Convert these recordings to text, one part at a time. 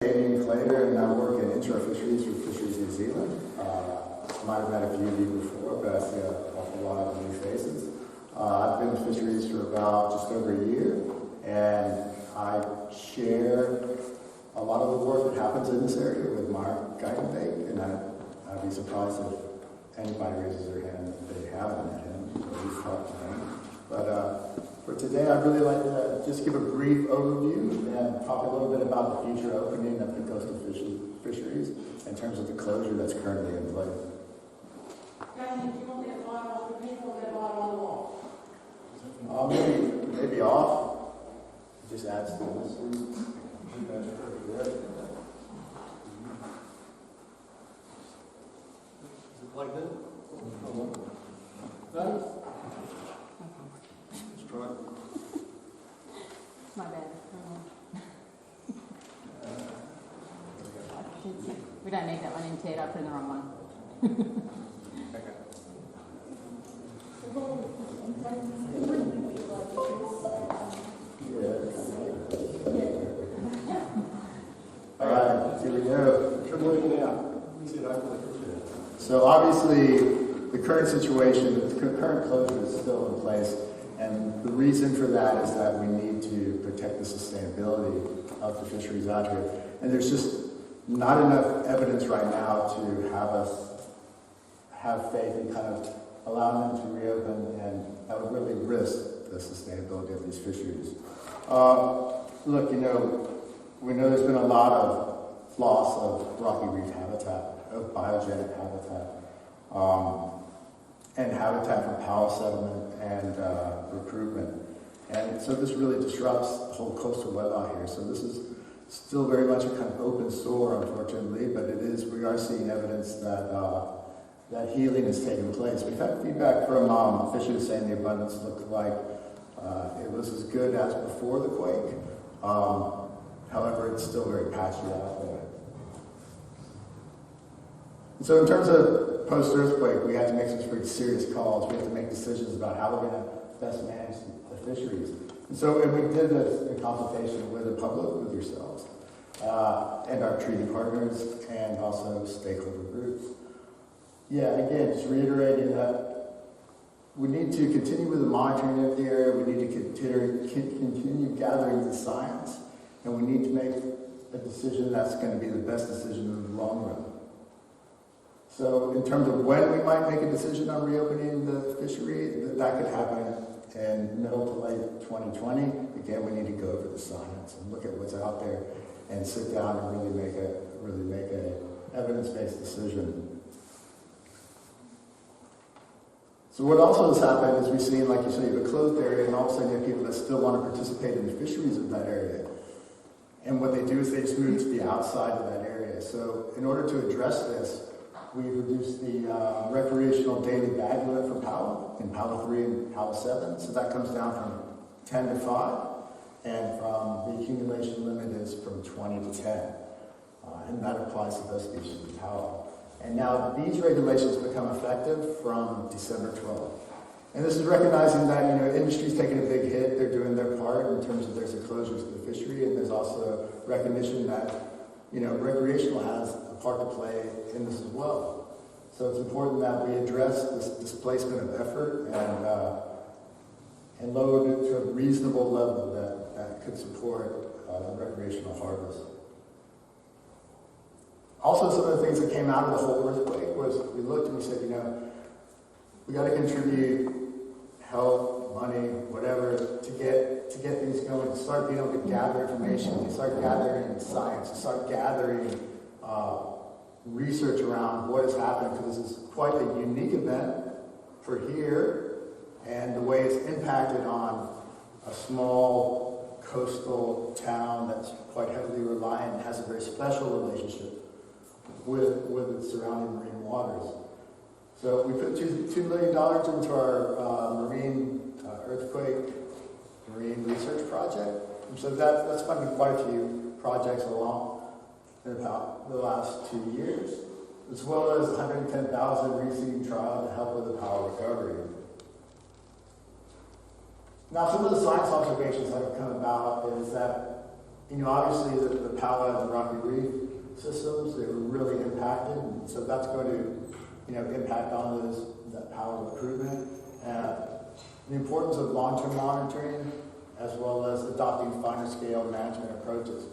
Damian Cloeter, and I work in intro fisheries for Fisheries New Zealand. I might have met a few of you before, but I see an awful lot of new faces. I've been in fisheries for about just over a year, and I share a lot of the work that happens in this area with my guiding bait, and I'd be surprised if anybody raises their hand if they haven't met him, or we've talked to him. But for today, I'd really like to just give a brief overview and talk a little bit about the future opening of the coastal fisheries in terms of the closure that's currently in place. Guys, if you want that bottle, the people that bottle on the wall. Maybe off. It just adds to this. That's pretty good. Is it like that? Let's try it. My bad. We don't need that one in Ted. I put in the wrong one. All right, here we go. Come looking out. See it out there. So obviously, the current situation, the current closure is still in place, and the reason for that is that we need to protect the sustainability of the fisheries out here. And there's just not enough evidence right now to have us have faith in kind of allowing them to reopen, and that would really risk the sustainability of these fisheries. Look, we know there's been a lot of loss of rocky reef habitat, of biogenic habitat, and habitat from power settlement and recruitment. And so this really disrupts the whole coastal web out here. So this is still very much a kind of open sore, unfortunately, but we are seeing evidence that that healing is taking place. We've had feedback from fishers saying the abundance looked like it was as good as before the quake. However, it's still very patchy out there. And so in terms of post-earthquake, we had to make some pretty serious calls. We had to make decisions about how we're going to best manage the fisheries. And we did this in consultation with the public, with yourselves, and our treaty partners, and also stakeholder groups. Yeah, again, just reiterating that we need to continue with the monitoring of the area, we need to continue gathering the science, and we need to make a decision that's going to be the best decision in the long run. So in terms of when we might make a decision on reopening the fishery, that could happen in middle to late 2020. Again, we need to go over the science and look at what's out there and sit down and really make a evidence-based decision. So what also has happened is we've seen, like you say, a closed area, and all of a sudden you have people that still want to participate in the fisheries of that area. And what they do is they just move to the outside of that area. So in order to address this, we've reduced the recreational daily bag limit for PALA in PALA 3 and PALA 7. So that comes down from 10 to 5, and from the accumulation limit is from 20 to 10. And that applies to those species of PALA. And now these regulations become effective from December 12th. And this is recognizing that, industry's taking a big hit. They're doing their part in terms of there's a closures to the fishery, and there's also recognition that, recreational has a part to play in this as well. So it's important that we address this displacement of effort and lower it to a reasonable level that could support the recreational harvest. Also, some of the things that came out of the whole earthquake was we looked and we said, we got to contribute help, money, whatever, to get things going, to start being able to gather information, to start gathering science, to start gathering research around what is happening, because this is quite a unique event for here, and the way it's impacted on a small coastal town that's quite heavily reliant and has a very special relationship with its surrounding marine waters. So we put $2 million into our marine earthquake marine research project. And so that's funded quite a few projects along in about the last 2 years, as well as $110,000 reseeding trial to help with the power recovery. Now, some of the science observations that have come about is that obviously the Pala and the Rocky Reef systems, they were really impacted, and so that's going to, impact on that Pala improvement. The importance of long-term monitoring, as well as adopting finer scale management approaches.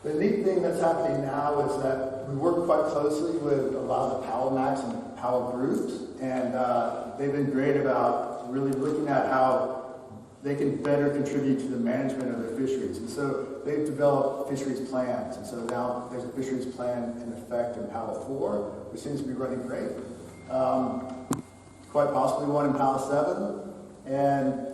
The neat thing that's happening now is that we work quite closely with a lot of the Pala Max and Pala groups, and they've been great about really looking at how they can better contribute to the management of their fisheries. And so they've developed fisheries plans. And so now there's a fisheries plan in effect in Pala 4, which seems to be running great. Quite possibly one in Pala 7. And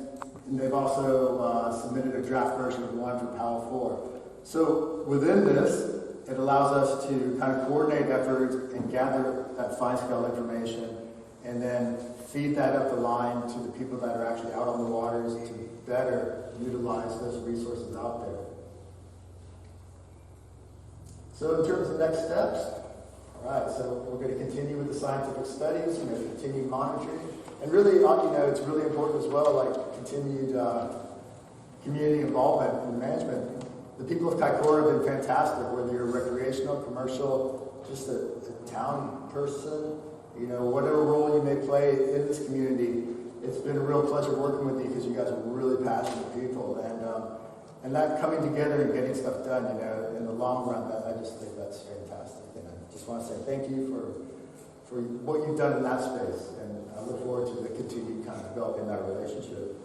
they've also submitted a draft version of one for Pala 4. So within this, it allows us to kind of coordinate efforts and gather that fine-scale information and then feed that up the line to the people that are actually out on the waters to better utilize those resources out there. So in terms of next steps, all right, so we're going to continue with the scientific studies, we're going to continue monitoring, and really, it's really important as well, like continued community involvement in management. The people of Kaikoura have been fantastic, whether you're recreational, commercial, just a town person, whatever role you may play in this community, it's been a real pleasure working with you because you guys are really passionate people, and that coming together and getting stuff done, in the long run, I just think that's fantastic. And I just want to say thank you for what you've done in that space, and I look forward to the continued kind of developing that relationship.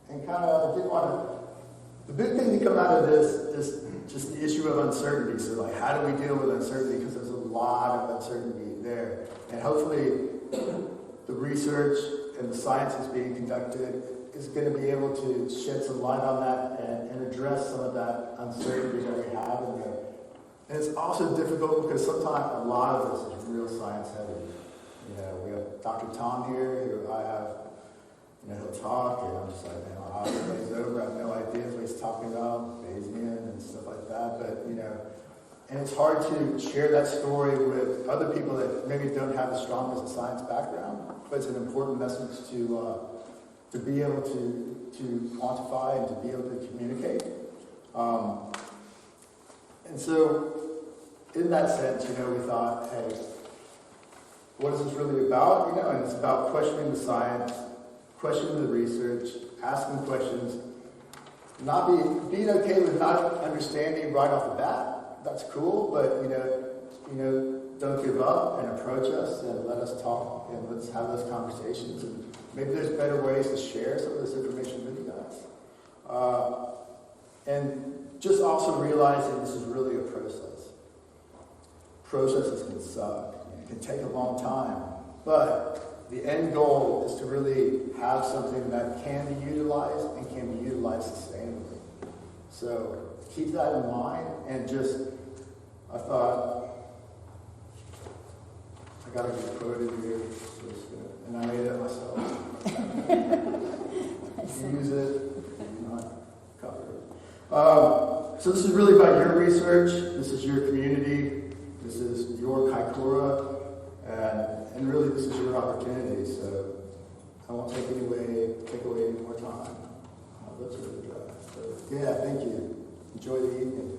And I did want to, the big thing to come out of this is just the issue of uncertainty. So like, how do we deal with uncertainty? Because there's a lot of uncertainty there. And hopefully the research and the science that's being conducted is going to be able to shed some light on that and address some of that uncertainty that we have in there. And it's also difficult because sometimes a lot of this is real science heavy. We have Dr. Tom here, who I have, he'll talk, and I'm just like, man, my eyes glaze over. I have no idea what he's talking about, Damian and stuff like that. But, and it's hard to share that story with other people that maybe don't have the strongest science background. But it's an important message to be able to quantify and to be able to communicate. And so, in that sense, we thought, hey, what is this really about? And it's about questioning the science, questioning the research, asking questions, being okay with not understanding right off the bat. That's cool, but don't give up and approach us and let us talk and let's have those conversations. And maybe there's better ways to share some of this information with you guys. And just also realizing this is really a process. Processes can suck. It can take a long time, but the end goal is to really have something that can be utilized and can be utilized sustainably. So keep that in mind, and I thought, I gotta get quoted here, and I made it myself. Use it, not cover it. So this is really about your research, this is your community, this is your Kaikoura, and really this is your opportunity, so I won't take away any more time. Let's really try. So, yeah, thank you. Enjoy the evening.